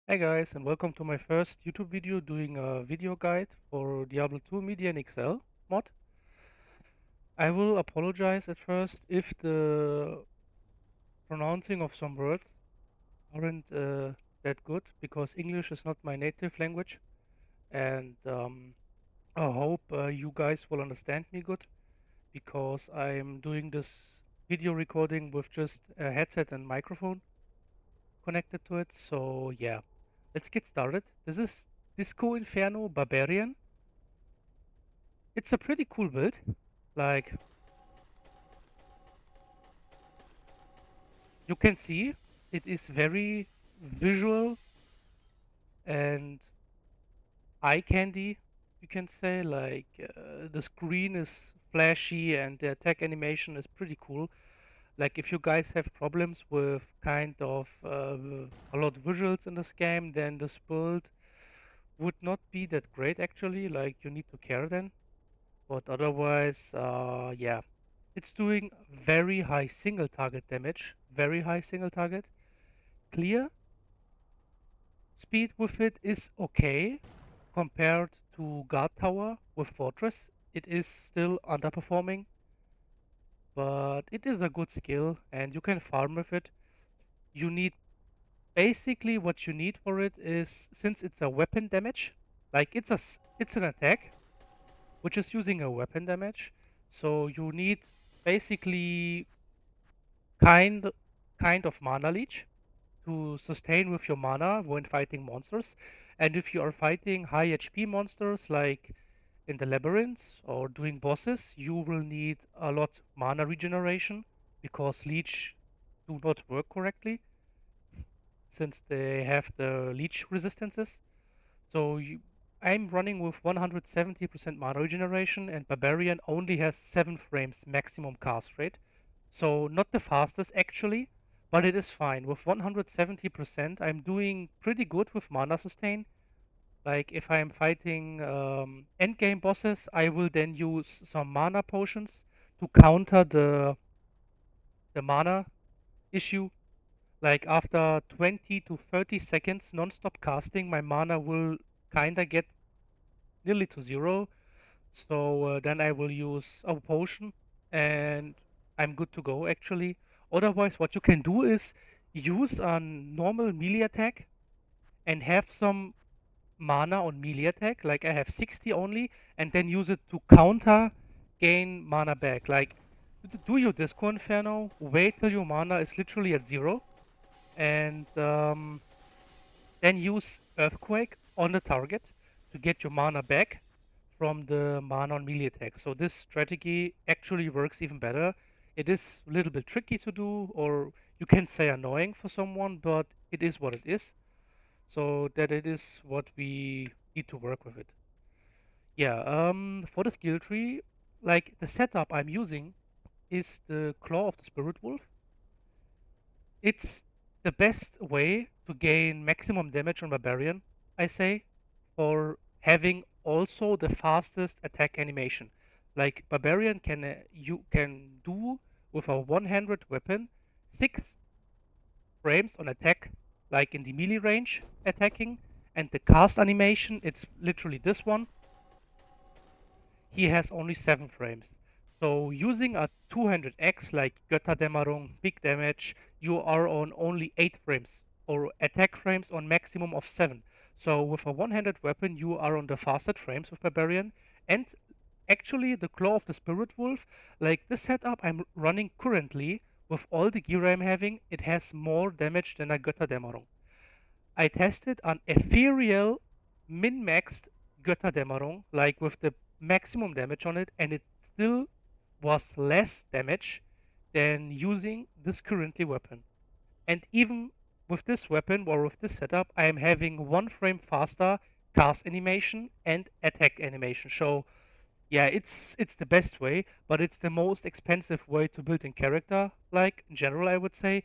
Hey guys, and welcome to my first YouTube video doing a video guide for Diablo 2 Median XL mod. I will apologize at first if the pronouncing of some words aren't that good because English is not my native language, and I hope you guys will understand me good because I'm doing this video recording with just a headset and microphone connected to it. So yeah, let's get started. This is Disco Inferno Barbarian. It's a pretty cool build. Like, you can see, it is very visual and eye candy, you can say. Like, the screen is flashy and the attack animation is pretty cool. Like, if you guys have problems with kind of a lot of visuals in this game, then this build would not be that great actually. Like, you need to care then. But otherwise, yeah, it's doing very high single target damage, very high single target. Clear speed with it is okay compared to Guard Tower with Fortress. It is still underperforming, but it is a good skill and you can farm with it. You need basically what you need for it is, since it's a weapon damage, like it's an attack which is using a weapon damage, so you need basically kind kind of mana leech to sustain with your mana when fighting monsters. And if you are fighting high HP monsters like in the labyrinth or doing bosses, you will need a lot mana regeneration because leech do not work correctly since they have the leech resistances. So I'm running with 170% mana regeneration, and Barbarian only has 7 frames maximum cast rate. So not the fastest actually, but it is fine. With 170%, I'm doing pretty good with mana sustain. Like, if I'm fighting endgame bosses, I will then use some mana potions to counter the mana issue. Like, after 20 to 30 seconds non-stop casting, my mana will kinda get nearly to zero. So then I will use a potion and I'm good to go actually. Otherwise, what you can do is use a normal melee attack and have some mana on melee attack. Like, I have 60 only, and then use it to counter gain mana back. Like, do your Disco Inferno, wait till your mana is literally at zero, and then use Earthquake on the target to get your mana back from the mana on melee attack. So this strategy actually works even better. It is a little bit tricky to do, or you can say annoying for someone, but it is what it is. So that it is what we need to work with it. Yeah, for the skill tree, like, the setup I'm using is the Claw of the Spirit Wolf. It's the best way to gain maximum damage on Barbarian, I say, for having also the fastest attack animation. Like, Barbarian you can do with a one-handed weapon 6 frames on attack, like in the melee range attacking, and the cast animation, it's literally this one. He has only 7 frames. So using a two-handed axe like goetterdammerung, big damage, you are on only 8 frames, or attack frames on maximum of 7. So with a one-handed weapon, you are on the fastest frames with Barbarian. And actually, the Claw of the Spirit Wolf, like this setup I'm running currently, with all the gear I'm having, it has more damage than a Götterdämmerung. I tested an ethereal min-maxed Götterdämmerung, like with the maximum damage on it, and it still was less damage than using this currently weapon. And even with this weapon or with this setup, I am having 1 frame faster cast animation and attack animation. So yeah, it's the best way, but it's the most expensive way to build in character, like in general, I would say,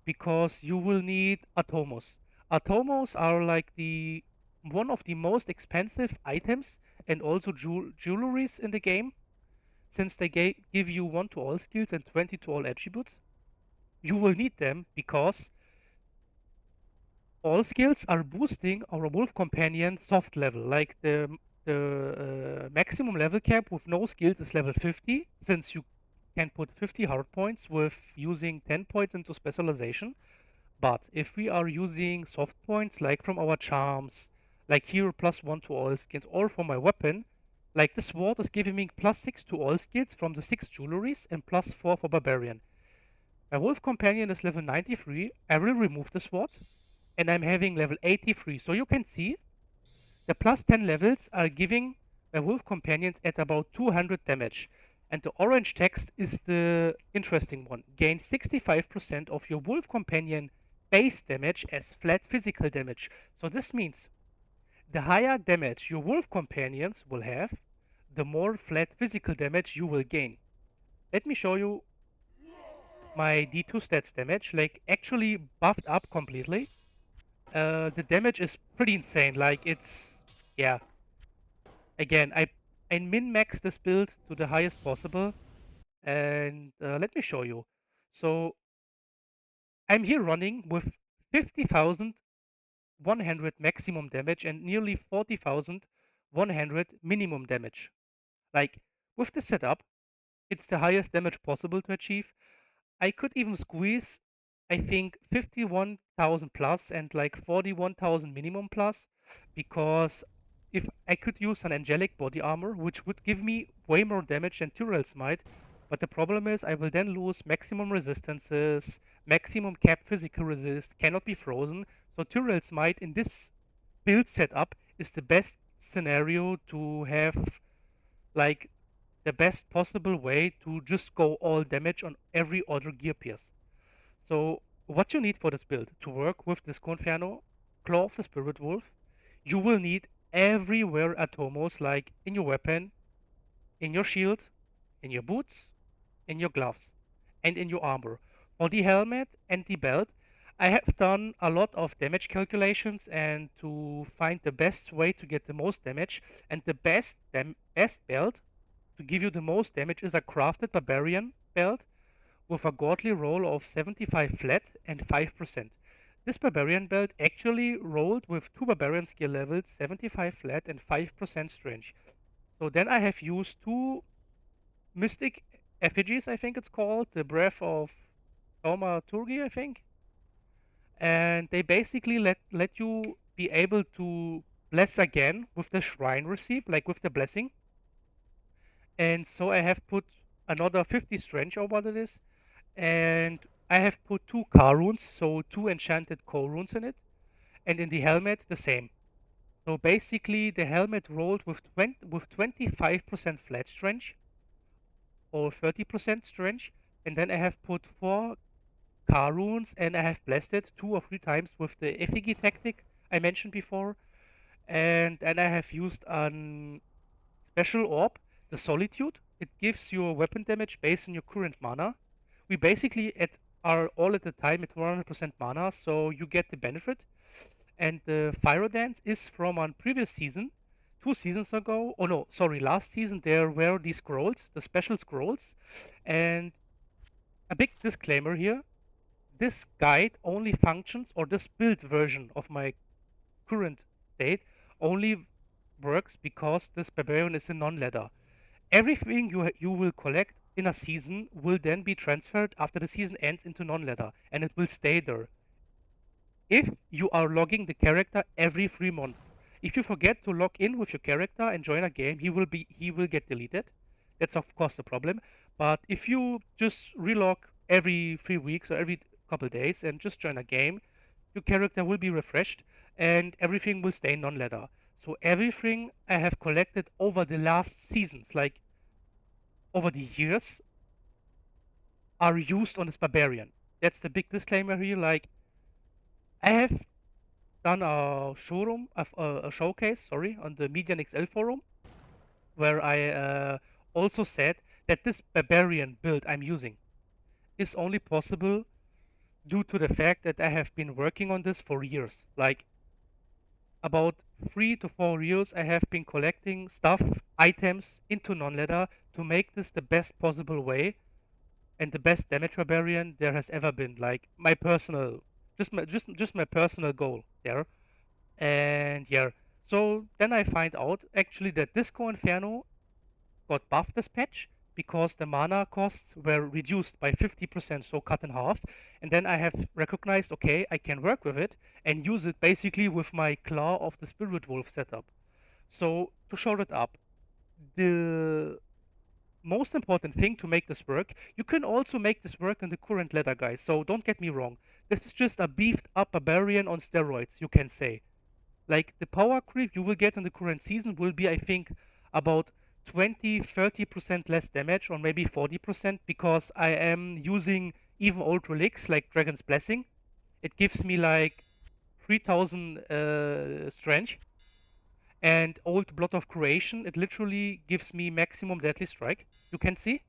because you will need atomos. Atomos are like the one of the most expensive items and also jewelries in the game, since they give you 1 to all skills and 20 to all attributes. You will need them because all skills are boosting our wolf companion soft level. Like the maximum level cap with no skills is level 50, since you can put 50 hard points with using 10 points into specialization. But if we are using soft points like from our charms, like here +1 to all skills, or from my weapon, like this sword is giving me +6 to all skills from the 6 jewelries and +4 for barbarian. My wolf companion is level 93. I will remove the sword and I'm having level 83. So you can see the +10 levels are giving my wolf companions at about 200 damage. And the orange text is the interesting one. Gain 65% of your wolf companion base damage as flat physical damage. So this means the higher damage your wolf companions will have, the more flat physical damage you will gain. Let me show you my D2 stats damage, like actually buffed up completely. The damage is pretty insane. Like it's, yeah. Again, I min max this build to the highest possible, and let me show you. So I'm here running with 50,100 maximum damage and nearly 40,100 minimum damage. Like with the setup, it's the highest damage possible to achieve. I could even squeeze, I think, 51,000 plus and like 41,000 minimum plus, because if I could use an angelic body armor, which would give me way more damage than Tyrell's might, but the problem is I will then lose maximum resistances, maximum cap physical resist, cannot be frozen. So Tyrell's might in this build setup is the best scenario to have, like, the best possible way to just go all damage on every other gear pierce. So what you need for this build to work with this Inferno, Claw of the Spirit Wolf, you will need everywhere atomos, like in your weapon, in your shield, in your boots, in your gloves, and in your armor. For the helmet and the belt, I have done a lot of damage calculations and to find the best way to get the most damage, and the best belt to give you the most damage is a crafted barbarian belt with a godly roll of 75 flat and 5%. This barbarian belt actually rolled with two barbarian skill levels, 75 flat and 5% strange. So then I have used two mystic effigies, I think it's called, the breath of thaumaturgy, I think, and they basically let you be able to bless again with the shrine receipt, like with the blessing. And so I have put another 50 strange or what it is, and I have put two car runes, so two enchanted core runes in it, and in the helmet the same. So basically the helmet rolled with 25% flat strength or 30% strength, and then I have put four car runes and I have blessed it 2 or 3 times with the effigy tactic I mentioned before, and I have used an special orb, the Solitude. It gives your weapon damage based on your current mana. We basically are all at the time at 100% mana, so you get the benefit. And the Fire Dance is from a previous season, 2 seasons ago. Oh no, sorry, last season there were these scrolls, the special scrolls. And a big disclaimer here: this guide only functions, or this build version of my current state only works because this barbarian is a non-ladder. Everything you will collect in a season will then be transferred after the season ends into non-ladder, and it will stay there if you are logging the character every 3 months. If you forget to log in with your character and join a game, he will get deleted. That's of course the problem. But if you just relog every 3 weeks or every couple days and just join a game, your character will be refreshed and everything will stay non-ladder. So everything I have collected over the last seasons, like over the years, are used on this barbarian. That's the big disclaimer here. Like, I have done a showcase, sorry, on the Median XL forum, where I also said that this barbarian build I'm using is only possible due to the fact that I have been working on this for years. Like, about 3 to 4 years, I have been collecting stuff, items into non-leather to make this the best possible way and the best damage barbarian there has ever been. Like, my personal, Just my personal goal there. And yeah, so then I find out actually that Disco Inferno got buffed this patch because the mana costs were reduced by 50%, so cut in half. And then I have recognized, okay, I can work with it and use it basically with my Claw of the Spirit Wolf setup. So to show it up, the most important thing to make this work, you can also make this work in the current ladder, guys. So don't get me wrong. This is just a beefed up barbarian on steroids, you can say. Like the power creep you will get in the current season will be, I think, about 20-30% less damage, or maybe 40%, because I am using even old relics like Dragon's Blessing. It gives me like 3000 strength, and old Blood of Creation, it literally gives me maximum deadly strike, you can see.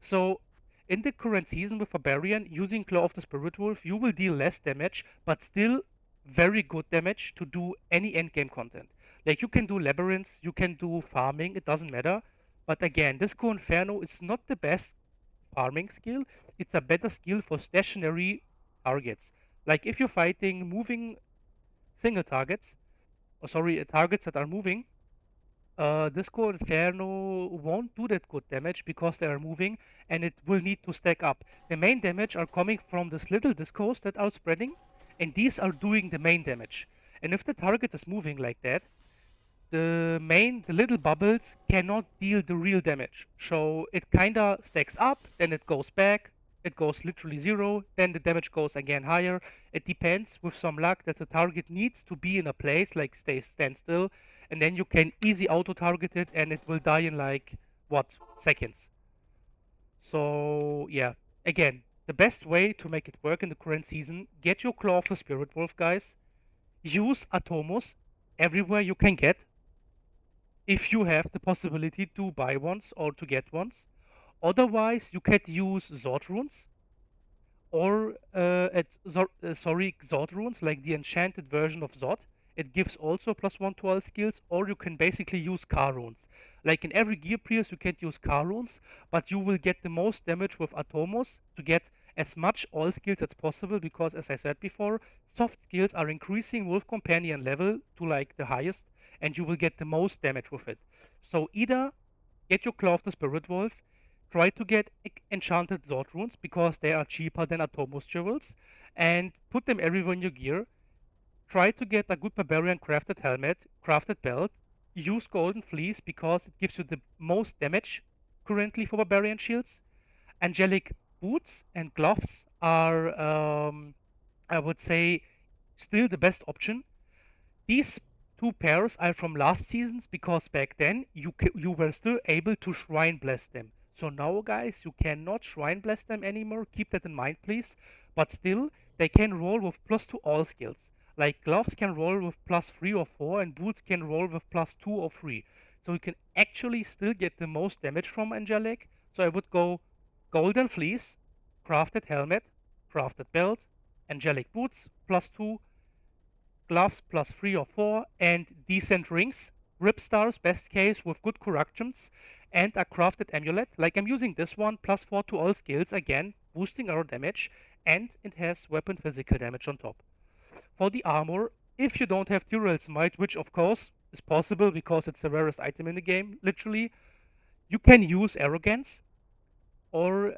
So in the current season with Barbarian, using Claw of the Spirit Wolf, you will deal less damage, but still very good damage to do any endgame content. Like you can do labyrinths, you can do farming, it doesn't matter. But again, Disco Inferno is not the best farming skill. It's a better skill for stationary targets. Like if you're fighting moving single targets, or sorry, targets that are moving, Disco Inferno won't do that good damage because they are moving, and it will need to stack up. The main damage are coming from these little discos that are spreading, and these are doing the main damage. And if the target is moving like that, the little bubbles cannot deal the real damage. So it kinda stacks up, then it goes back, it goes literally zero, then the damage goes again higher. It depends with some luck that the target needs to be in a place like stand still, and then you can easy auto target it and it will die in like what, seconds. So yeah, again, the best way to make it work in the current season, get your Claw of the Spirit Wolf, guys. Use Atomos everywhere you can get, if you have the possibility to buy ones or to get ones. Otherwise, you can use Zord runes or Zord runes, like the enchanted version of Zod. It gives also +1 to all skills, or you can basically use car runes. Like in every gear pierce, you can use car runes, but you will get the most damage with Atomos to get as much all skills as possible, because as I said before, soft skills are increasing with companion level to like the highest, and you will get the most damage with it. So either get your Claw of the Spirit Wolf, try to get enchanted Sword runes because they are cheaper than Atomos jewels, and put them everywhere in your gear. Try to get a good Barbarian crafted helmet, crafted belt. Use Golden Fleece because it gives you the most damage currently for Barbarian shields. Angelic boots and gloves are, I would say, still the best option. These two pairs are from last seasons because back then you were still able to shrine bless them. So now, guys, you cannot shrine bless them anymore. Keep that in mind, please. But still, they can roll with plus to all skills. Like gloves can roll with +3 or 4, and boots can roll with +2 or 3. So you can actually still get the most damage from Angelic. So I would go Golden Fleece, crafted helmet, crafted belt, Angelic boots +2, gloves +3 or 4, and decent rings. Rip stars, best case, with good corruptions, and a crafted amulet. Like I'm using this one, +4 to all skills, again, boosting our damage, and it has weapon physical damage on top. For the armor, if you don't have Dural's Might, which of course is possible because it's the rarest item in the game, literally, you can use Arrogance, or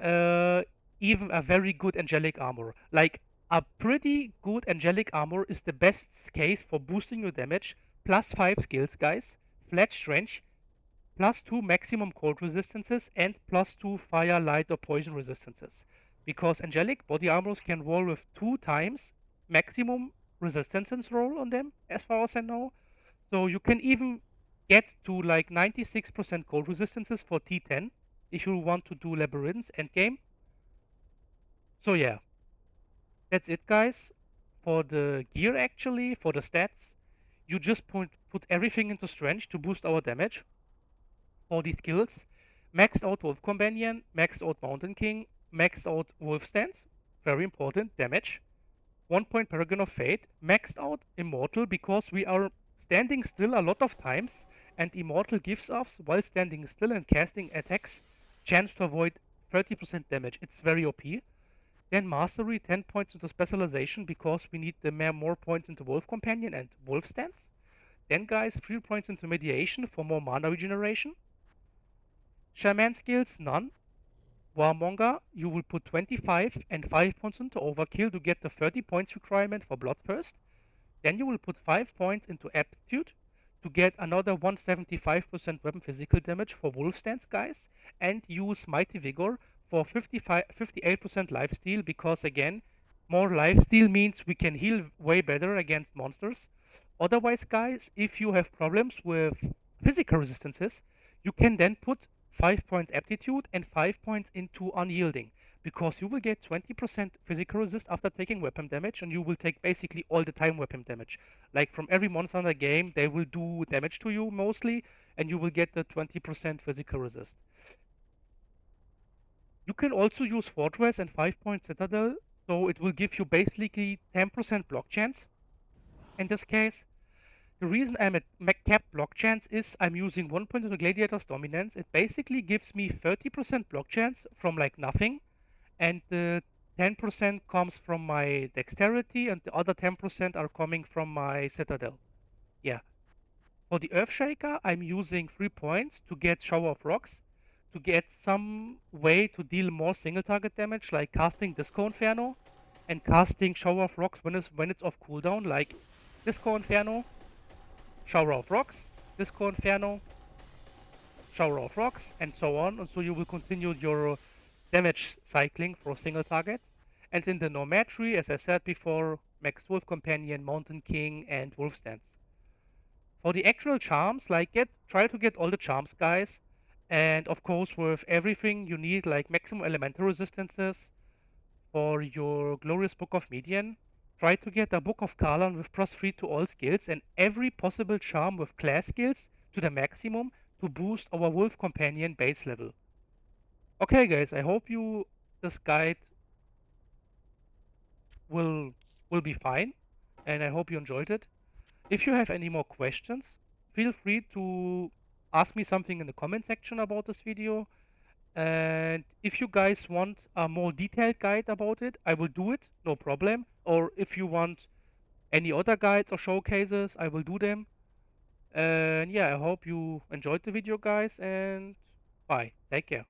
even a very good angelic armor. Like a pretty good angelic armor is the best case for boosting your damage, +5 skills, guys, flat strength, +2 maximum cold resistances, and +2 fire, light, or poison resistances. Because angelic body armors can roll with 2 times maximum resistance roll on them, as far as I know. So you can even get to like 96% cold resistances for T10 if you want to do labyrinths endgame. So yeah, that's it, guys. For the gear, actually, for the stats, you just put everything into strength to boost our damage. For the skills, maxed out Wolf Companion, maxed out Mountain King, maxed out Wolf Stance, very important, damage. 1 point Paragon of Fate, maxed out Immortal because we are standing still a lot of times, and Immortal gives us, while standing still and casting attacks, chance to avoid 30% damage. It's very OP. Then mastery, 10 points into specialization because we need the more points into wolf companion and wolf stance. Then guys, 3 points into mediation for more mana regeneration. Shaman skills, none. Warmonger, you will put 25 and 5 points into overkill to get the 30 points requirement for bloodthirst. Then you will put 5 points into aptitude to get another 175% weapon physical damage for wolf stance guys, and use mighty vigor for 58% lifesteal because again, more lifesteal means we can heal way better against monsters. Otherwise guys, if you have problems with physical resistances, you can then put 5 points aptitude and 5 points into unyielding because you will get 20% physical resist after taking weapon damage, and you will take basically all the time weapon damage. Like from every monster in the game, they will do damage to you mostly, and you will get the 20% physical resist. You can also use Fortress and 5 point Citadel, so it will give you basically 10% block chance. In this case, the reason I'm at capped block chance is I'm using 1 point of the Gladiator's Dominance. It basically gives me 30% block chance from like nothing, and the 10% comes from my dexterity, and the other 10% are coming from my citadel. Yeah. For the Earthshaker, I'm using 3 points to get Shower of Rocks, to get some way to deal more single target damage, like casting Disco Inferno and casting Shower of Rocks when it's off cooldown, like Disco Inferno, Shower of Rocks, Disco Inferno, Shower of Rocks, and so on. And so you will continue your damage cycling for a single target. And in the Nomad tree, as I said before, Max Wolf Companion, Mountain King, and Wolf Stance. For the actual charms, like try to get all the charms, guys. And of course, with everything you need, like maximum elemental resistances for your Glorious Book of Median. Try to get a Book of Kalan with +3 to all skills and every possible charm with class skills to the maximum to boost our Wolf Companion base level. Okay, guys, I hope this guide will will be fine, and I hope you enjoyed it. If you have any more questions, feel free to ask me something in the comment section about this video. And if you guys want a more detailed guide about it, I will do it, no problem. Or if you want any other guides or showcases, I will do them. And yeah, I hope you enjoyed the video, guys, and bye. Take care.